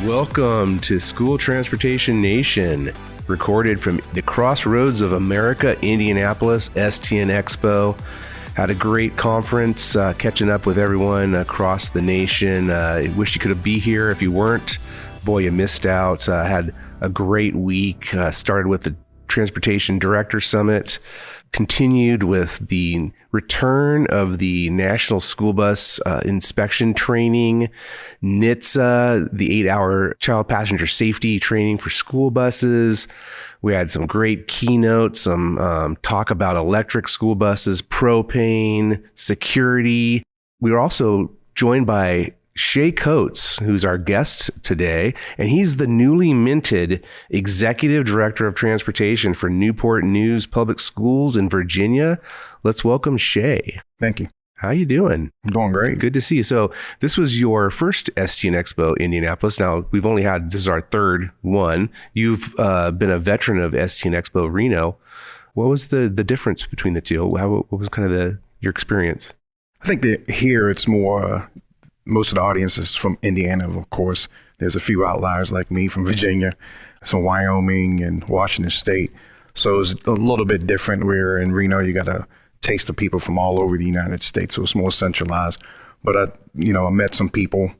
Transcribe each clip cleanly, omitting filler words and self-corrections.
Welcome to School Transportation Nation, recorded from the Crossroads of America, Indianapolis, STN EXPO. Had a great conference, catching up with everyone across the nation. Wish you could be here. If you weren't, boy, you missed out. Had a great week. Started with the Transportation Director Summit, continued with the return of the National School Bus Inspection Training, NHTSA, the 8-hour child passenger safety training for school buses. We had some great keynotes, some talk about electric school buses, propane, security. We were also joined by Shay, who's our guest today, and he's the newly minted Executive Director of Transportation for Newport News Public Schools in Virginia. Let's welcome Shay. Thank you. How you doing? I'm doing great. Good to see you. So this was your first STN EXPO Indianapolis. Now, we've only had, this is our third one. You've been a veteran of STN EXPO Reno. What was the difference between the two? What was kind of your experience? I think that here it's more... most of the audience is from Indiana, of course. There's a few outliers like me from Virginia, some Wyoming and Washington State. So it's a little bit different. Where in Reno, you got a taste of people from all over the United States. So it's more centralized. But I met some people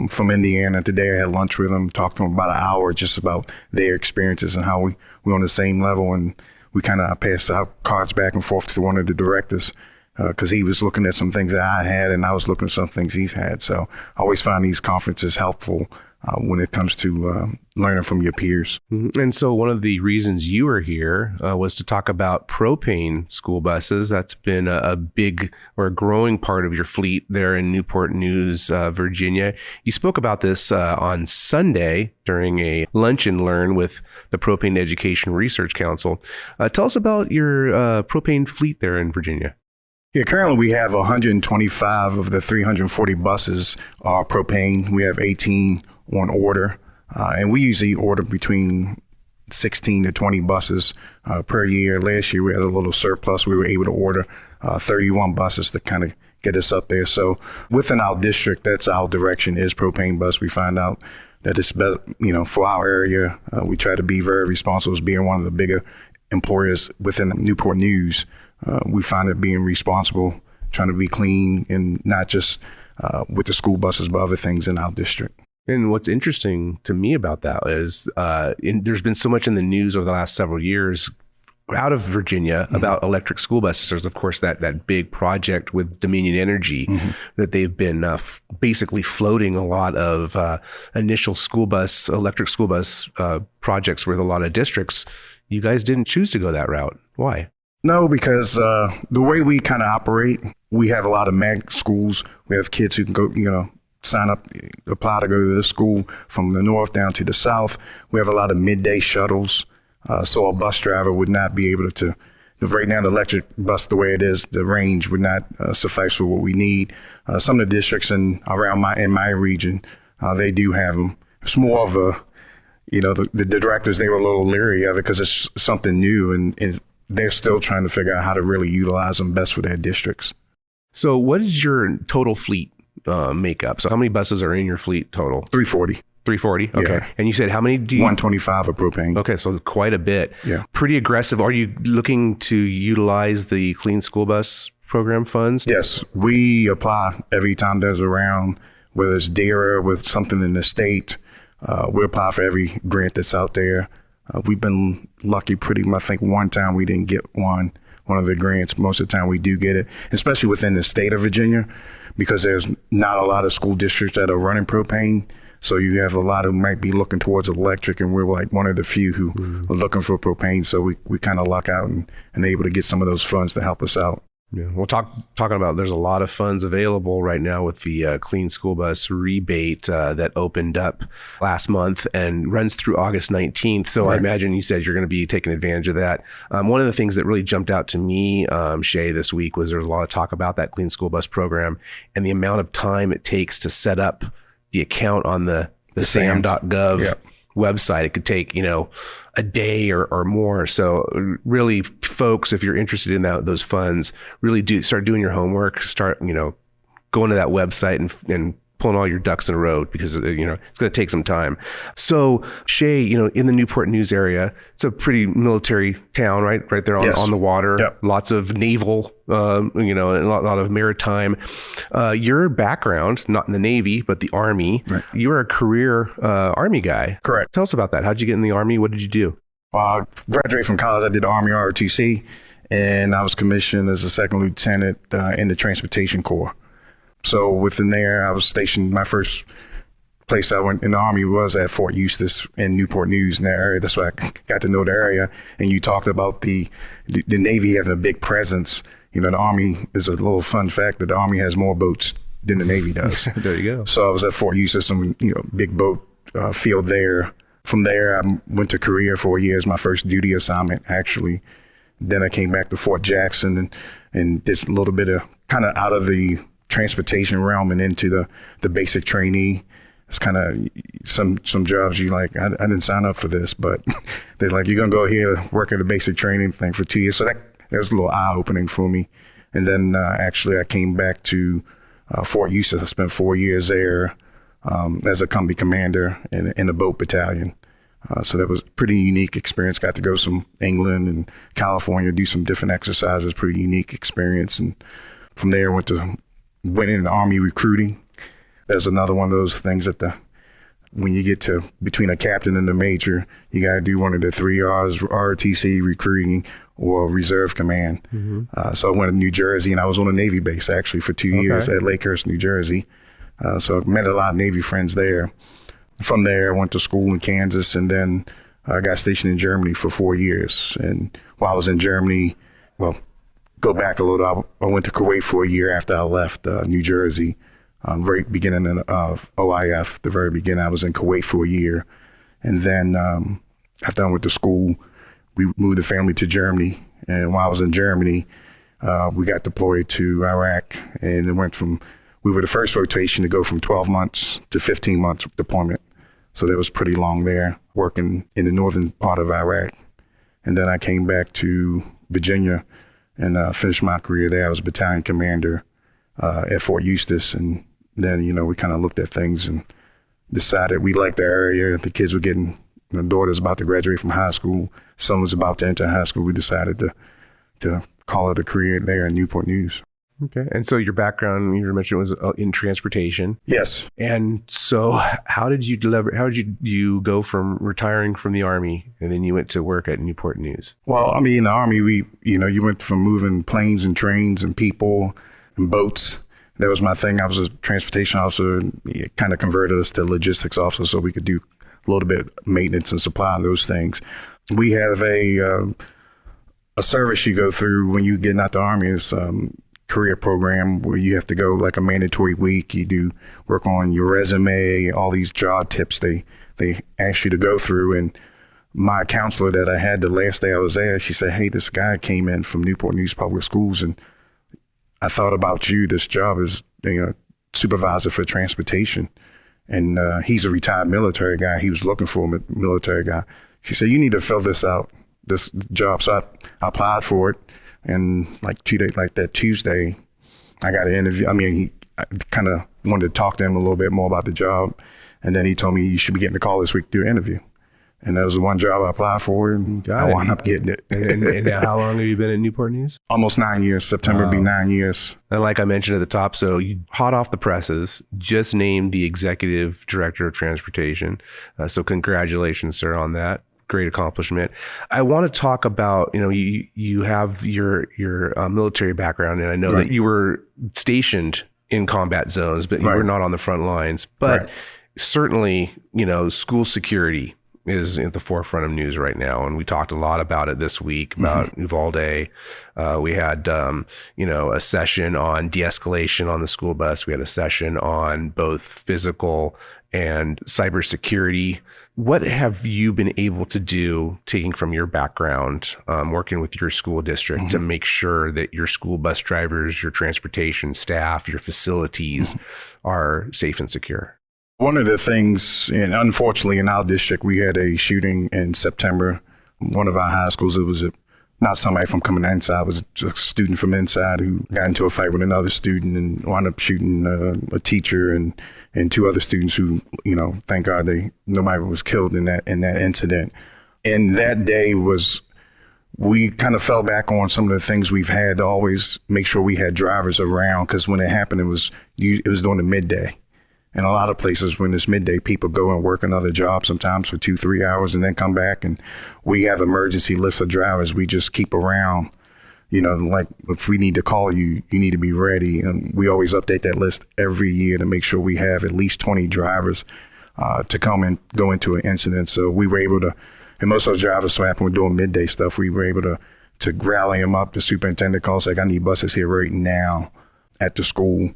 from Indiana today. I had lunch with them, talked to them about an hour just about their experiences and how we're on the same level. And we kind of passed out cards back and forth to one of the directors, because he was looking at some things that I had and I was looking at some things he's had. So I always find these conferences helpful when it comes to learning from your peers. Mm-hmm. And so one of the reasons you were here was to talk about propane school buses. That's been a big or a growing part of your fleet there in Newport News, Virginia. You spoke about this on Sunday during a lunch and learn with the Propane Education Research Council. Tell us about your propane fleet there in Virginia. Yeah, currently we have 125 of the 340 buses are propane. We have 18 on order, and we usually order between 16 to 20 buses per year. Last year we had a little surplus. We were able to order 31 buses to kind of get us up there. So within our district, that's our direction is propane bus. We find out that it's better, for our area. We try to be very responsible as being one of the bigger employers within Newport News. We find it being responsible, trying to be clean, and not just with the school buses, but other things in our district. And what's interesting to me about that is there's been so much in the news over the last several years out of Virginia about electric school buses. There's, of course, that big project with Dominion Energy that they've been basically floating a lot of initial electric school bus projects with a lot of districts. You guys didn't choose to go that route. Why? No, because the way we kind of operate, we have a lot of mag schools. We have kids who can go, sign up, apply to go to this school from the north down to the south. We have a lot of midday shuttles. So a bus driver would not be able to, right now the electric bus, the way it is, the range would not suffice for what we need. Some of the districts in my region, they do have them. It's more of a, the directors, they were a little leery of it because it's something new and they're still trying to figure out how to really utilize them best for their districts. So what is your total fleet makeup? So how many buses are in your fleet total? 340. 340? Okay. Yeah. And you said how many do you... 125 of propane. Okay, so quite a bit. Yeah. Pretty aggressive. Are you looking to utilize the Clean School Bus Program funds? Yes. We apply every time there's a round, whether it's DARA with something in the state. We apply for every grant that's out there. We've been lucky I think one time we didn't get one of the grants. Most of the time we do get it, especially within the state of Virginia, because there's not a lot of school districts that are running propane. So you have a lot who might be looking towards electric, and we're like one of the few who are looking for propane. So we kind of luck out and able to get some of those funds to help us out. Yeah, well, talking about there's a lot of funds available right now with the Clean School Bus rebate that opened up last month and runs through August 19th. So right. I imagine you said you're going to be taking advantage of that. One of the things that really jumped out to me, Shay, this week was there was a lot of talk about that Clean School Bus program and the amount of time it takes to set up the account on the SAM.gov yep. website. It could take, a day or more. So really, folks, if you're interested in those funds, really do start doing your homework, start, going to that website and pulling all your ducks in a row because, it's going to take some time. So Shay, in the Newport News area, it's a pretty military town, right there on the water. Yep. Lots of naval, and a lot of maritime. Your background, not in the Navy, but the Army. Right. You were a career Army guy. Correct. Tell us about that. How'd you get in the Army? What did you do? I graduated from college. I did the Army ROTC, and I was commissioned as a second lieutenant in the Transportation Corps. So within there, I was stationed. My first place I went in the Army was at Fort Eustis in Newport News in that area. That's why I got to know the area. And you talked about the Navy having a big presence. The Army is a little fun fact that the Army has more boats than the Navy does. There you go. So I was at Fort Eustis, and big boat field there. From there, I went to Korea for a year as my first duty assignment, actually. Then I came back to Fort Jackson and did a little bit of kind of out of the transportation realm and into the basic trainee. It's kind of some jobs you like, I didn't sign up for this, but they're like, you're going to go here, work at the basic training thing for 2 years. So that was a little eye-opening for me. And then actually I came back to Fort Eustis. I spent 4 years there as a company commander in a boat battalion. So that was a pretty unique experience. Got to go some England and California, do some different exercises, pretty unique experience. And from there, went in the Army recruiting. There's another one of those things that when you get to between a captain and a major, you got to do one of the 3 R's, ROTC, recruiting, or reserve command. Mm-hmm. So I went to New Jersey, and I was on a Navy base actually for 2 years at Lakehurst, New Jersey. So I met a lot of Navy friends there. From there, I went to school in Kansas, and then I got stationed in Germany for 4 years. And while I was in Germany, go back a little, I went to Kuwait for a year after I left New Jersey. Very beginning of OIF, the very beginning, I was in Kuwait for a year. And then after I went to school, we moved the family to Germany. And while I was in Germany, we got deployed to Iraq, and we were the first rotation to go from 12 months to 15 months deployment. So that was pretty long there, working in the northern part of Iraq. And then I came back to Virginia and finished my career there. I was battalion commander at Fort Eustis. And then, we kind of looked at things and decided we liked the area. The kids were getting, daughter's about to graduate from high school. Son was about to enter high school. We decided to call it a career there in Newport News. Okay. And so your background, you mentioned, was in transportation. Yes. And so how did you go from retiring from the Army and then you went to work at Newport News? Well, in the Army, you went from moving planes and trains and people and boats. That was my thing. I was a transportation officer, and it kind of converted us to logistics officer so we could do a little bit of maintenance and supply and those things. We have a service you go through when you get out the Army. Is career program where you have to go like a mandatory week. You do work on your resume, all these job tips they ask you to go through. And my counselor that I had the last day I was there, she said, hey, this guy came in from Newport News Public Schools, and I thought about you. This job is supervisor for transportation. And he's a retired military guy. He was looking for a military guy. She said, you need to fill this job. So I applied for it. And like 2 days, like that Tuesday, I got an interview. I kind of wanted to talk to him a little bit more about the job. And then he told me, you should be getting a call this week to do an interview. And that was the one job I applied for, and I wound up getting it. And now how long have you been at Newport News? Almost 9 years. September will be 9 years. And like I mentioned at the top, so you hot off the presses, just named the executive director of transportation. So congratulations, sir, on that. Great accomplishment. I want to talk about, you have your military background, and I know that you were stationed in combat zones, but you were not on the front lines. But certainly, school security is at the forefront of news right now. And we talked a lot about it this week, about Uvalde. We had, a session on de-escalation on the school bus. We had a session on both physical and cybersecurity. What have you been able to do, taking from your background, working with your school district, to make sure that your school bus drivers, your transportation staff, your facilities are safe and secure? One of the things, and unfortunately in our district, we had a shooting in September. One of our high schools, it was not somebody from coming inside. It was a student from inside who got into a fight with another student and wound up shooting a teacher and two other students who, thank God nobody was killed in that incident. And that day we kind of fell back on some of the things we've had to always make sure we had drivers around, because when it happened, it was during the midday. And a lot of places when it's midday, people go and work another job sometimes for 2-3 hours and then come back. And we have emergency lists of drivers we just keep around. Like if we need to call you, you need to be ready. And we always update that list every year to make sure we have at least 20 drivers to come and go into an incident. So we were able to, and most of those drivers, so happen we're doing midday stuff, we were able to rally them up. The superintendent calls like, I need buses here right now at the school.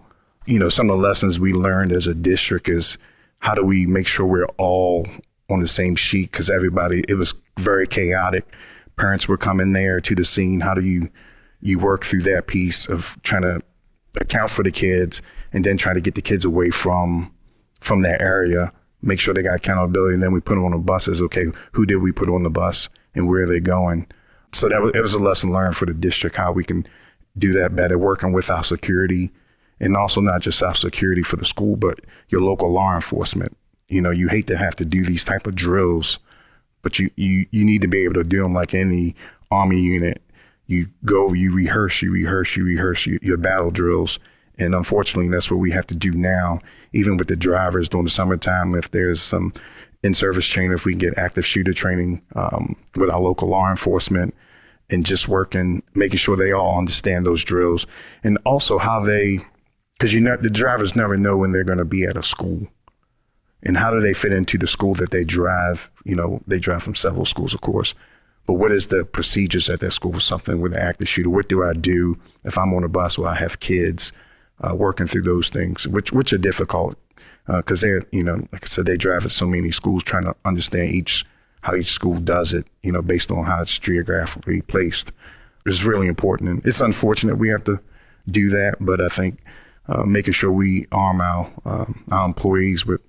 Some of the lessons we learned as a district is how do we make sure we're all on the same sheet, because it was very chaotic. Parents were coming there to the scene. How do you work through that piece of trying to account for the kids and then try to get the kids away from that area, make sure they got accountability, and then we put them on the buses. Okay, who did we put on the bus and where are they going? So it was a lesson learned for the district, how we can do that better, working with our security. And also not just our security for the school, but your local law enforcement. You hate to have to do these type of drills, but you need to be able to do them like any Army unit. You go, you rehearse your battle drills. And unfortunately, that's what we have to do now, even with the drivers during the summertime. If there's some in-service training, if we get active shooter training with our local law enforcement, and just making sure they all understand those drills. And also because the drivers never know when they're going to be at a school, and how do they fit into the school that they drive. They drive from several schools, of course, but what is the procedures at that school for something with an active shooter? What do I do if I'm on a bus where I have kids, working through those things, which are difficult because they're, like I said, they drive at so many schools, trying to understand how each school does it, based on how it's geographically placed. It's really important, and it's unfortunate we have to do that, but I think making sure we arm our employees with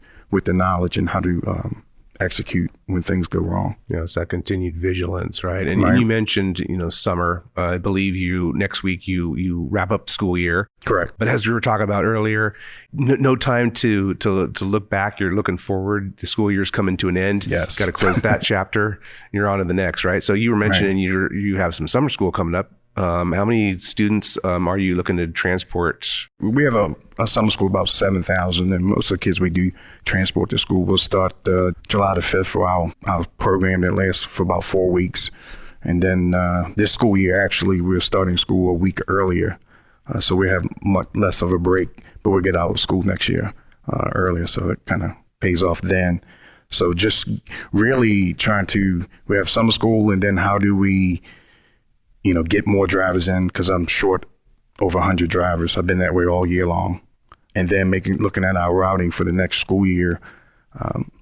the knowledge and how to execute when things go wrong. It's that continued vigilance, right? And you mentioned, summer. I believe next week you wrap up the school year. Correct. But as we were talking about earlier, no time to look back. You're looking forward. The school year's coming to an end. Yes. Got to close that chapter. You're on to the next, right? So you were mentioning you have some summer school coming up. How many students are you looking to transport? We have a summer school about 7,000, and most of the kids we do transport to school. We'll start July the 5th for our program that lasts for about 4 weeks. And then this school year, actually, we're starting school a week earlier. So we have much less of a break, but we'll get out of school next year earlier. So it kind of pays off then. So just really we have summer school, and then how do we get more drivers in, because I'm short over 100 drivers. I've been that way all year long. And then looking at our routing for the next school year,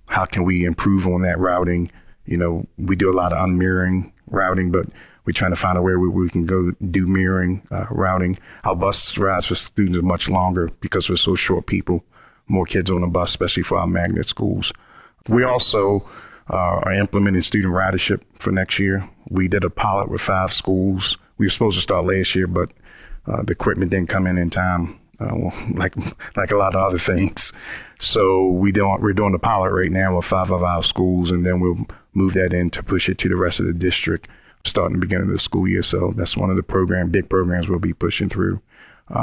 how can we improve on that routing? We do a lot of unmirroring routing, but we're trying to find a way where we can go do mirroring routing. Our bus rides for students are much longer because we're so short people, more kids on the bus, especially for our magnet schools. We also are implementing student ridership for next year. We did a pilot with 5 schools. We were supposed to start last year, but the equipment didn't come in time, like a lot of other things. So we're doing the pilot right now with 5 of our schools, and then we'll move that in to push it to the rest of the district starting the beginning of the school year. So that's one of the big programs we'll be pushing through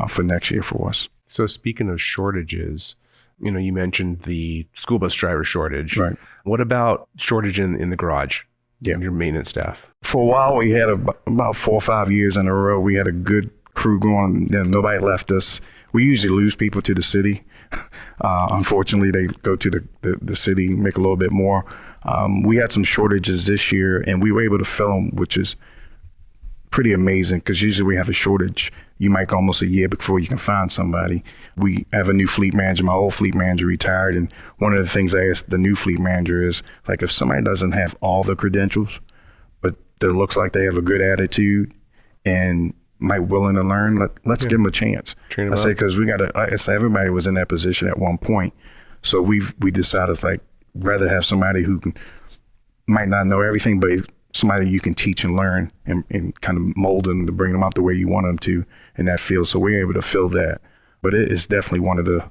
for next year for us. So speaking of shortages, you mentioned the school bus driver shortage. Right. What about shortage in the garage? Yeah. Your maintenance staff? For a while, we had about 4 or 5 years in a row. We had a good crew going. Nobody left us. We usually lose people to the city. Unfortunately, they go to the city, make a little bit more. We had some shortages this year, and we were able to fill them, which is pretty amazing, because usually we have a shortage. You might go almost a year before you can find somebody. We have a new fleet manager. My old fleet manager retired, and one of the things I asked the new fleet manager is, like, if somebody doesn't have all the credentials, but it looks like they have a good attitude and might willing to learn, let's give them a chance. Train them I say, because like I say, everybody was in that position at one point. So we decided, like, rather have somebody who might not know everything, but somebody you can teach and learn and kind of mold them to bring them out the way you want them to in that field. So we're able to fill that. But it is definitely one of the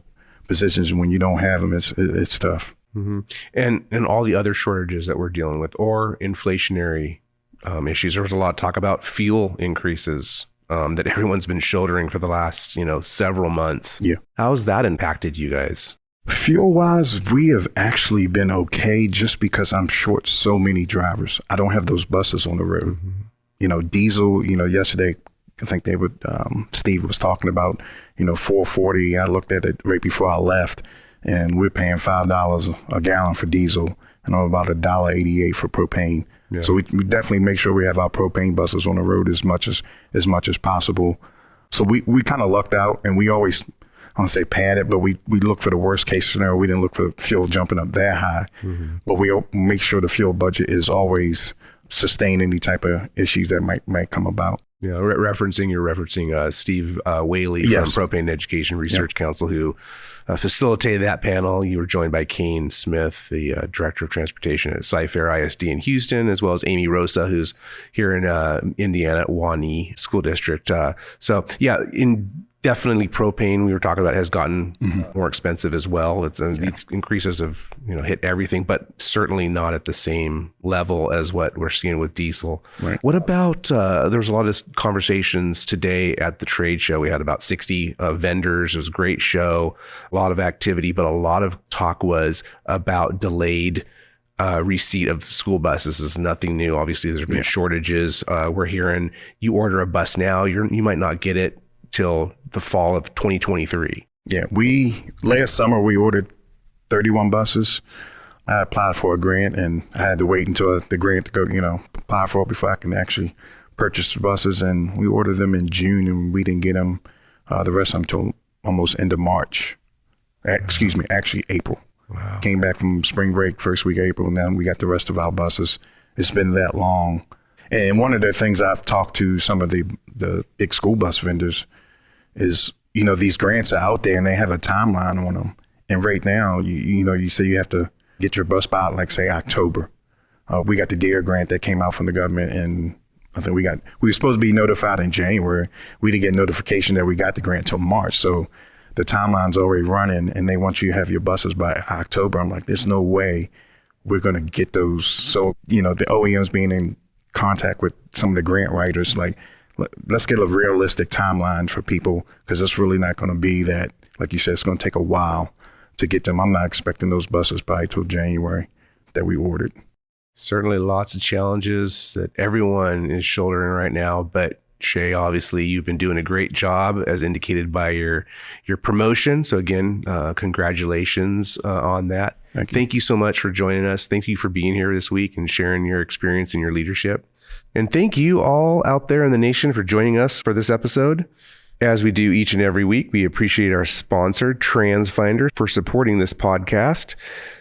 positions when you don't have them, it's tough. Mm-hmm. And all the other shortages that we're dealing with, or inflationary issues. There was a lot of talk about fuel increases that everyone's been shouldering for the last, several months. Yeah. How's that impacted you guys? Fuel wise, we have actually been okay just because I'm short so many drivers. I don't have those buses on the road. Mm-hmm. Diesel, yesterday, I think Steve was talking about, $4.40. I looked at it right before I left, and we're paying $5 a gallon for diesel and about $1.88 for propane. Yeah. So we definitely make sure we have our propane buses on the road as much as possible. So we kind of lucked out, and we always, I don't say pad it, but we look for the worst case scenario. We didn't look for fuel jumping up that high, mm-hmm. but we make sure the fuel budget is always sustain any type of issues that might come about. Yeah, you're referencing Steve Whaley yes. from Propane Education Research Council, who facilitated that panel. You were joined by Kane Smith, the Director of Transportation at Cy-Fair ISD in Houston, as well as Amy Rosa, who's here in Indiana at Wani School District. Definitely propane, we were talking about, has gotten mm-hmm. more expensive as well. These increases have hit everything, but certainly not at the same level as what we're seeing with diesel. Right. What about, there was a lot of conversations today at the trade show. We had about 60 vendors. It was a great show, a lot of activity, but a lot of talk was about delayed receipt of school buses. This is nothing new. Obviously, there's been shortages. We're hearing you order a bus now, you might not get it till the fall of 2023. Yeah, last summer we ordered 31 buses. I applied for a grant, and I had to wait until the grant to go, apply for it before I can actually purchase the buses. And we ordered them in June, and we didn't get them the rest of them till almost end of March. Actually April. Wow. Came back from spring break, first week of April, and then we got the rest of our buses. It's been that long. And one of the things I've talked to some of the big school bus vendors is, these grants are out there and they have a timeline on them. And right now, you say you have to get your bus by, like, say, October. We got the DARE grant that came out from the government, and I think we were supposed to be notified in January. We didn't get notification that we got the grant till March. So the timeline's already running, and they want you to have your buses by October. I'm like, there's no way we're going to get those. So, the OEMs being in contact with some of the grant writers, like, let's get a realistic timeline for people, because it's really not going to be that, like you said, it's going to take a while to get them. I'm not expecting those buses by till January that we ordered. Certainly lots of challenges that everyone is shouldering right now, but Shay, obviously you've been doing a great job as indicated by your promotion. So again, congratulations on that. Thank you so much for joining us. Thank you for being here this week and sharing your experience and your leadership. And thank you all out there in the nation for joining us for this episode. As we do each and every week, we appreciate our sponsor, TransFinder, for supporting this podcast,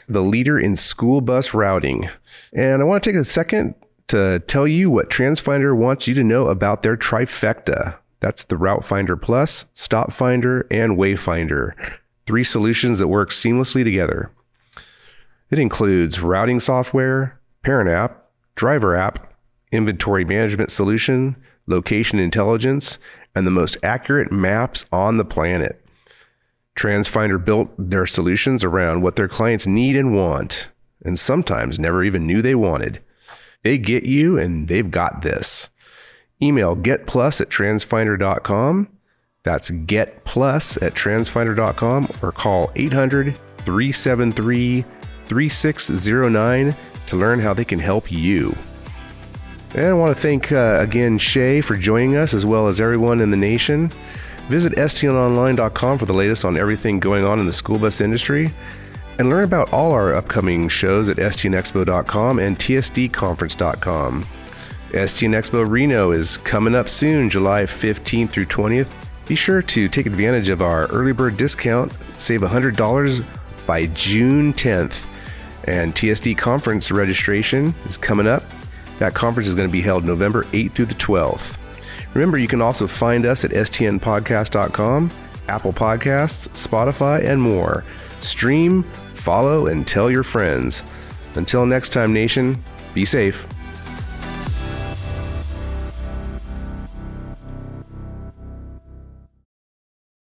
the leader in school bus routing. And I want to take a second to tell you what TransFinder wants you to know about their trifecta. That's the Route Finder Plus, Stop Finder, and Wayfinder. 3 solutions that work seamlessly together. It includes routing software, parent app, driver app, inventory management solution, location intelligence, and the most accurate maps on the planet. TransFinder built their solutions around what their clients need and want, and sometimes never even knew they wanted. They get you, and they've got this. Email getplus@transfinder.com. That's getplus@transfinder.com, or call 800-373-3609 to learn how they can help you. And I want to thank again Shay for joining us, as well as everyone in the nation. Visit STNonline.com for the latest on everything going on in the school bus industry, and learn about all our upcoming shows at STNEXPO.com and TSDconference.com. STN Expo Reno is coming up soon, July 15th through 20th. Be sure to take advantage of our early bird discount, save $100 by June 10th. And TSD Conference registration is coming up. That conference is going to be held November 8th through the 12th. Remember, you can also find us at stnpodcast.com, Apple Podcasts, Spotify, and more. Stream, follow, and tell your friends. Until next time, nation, be safe.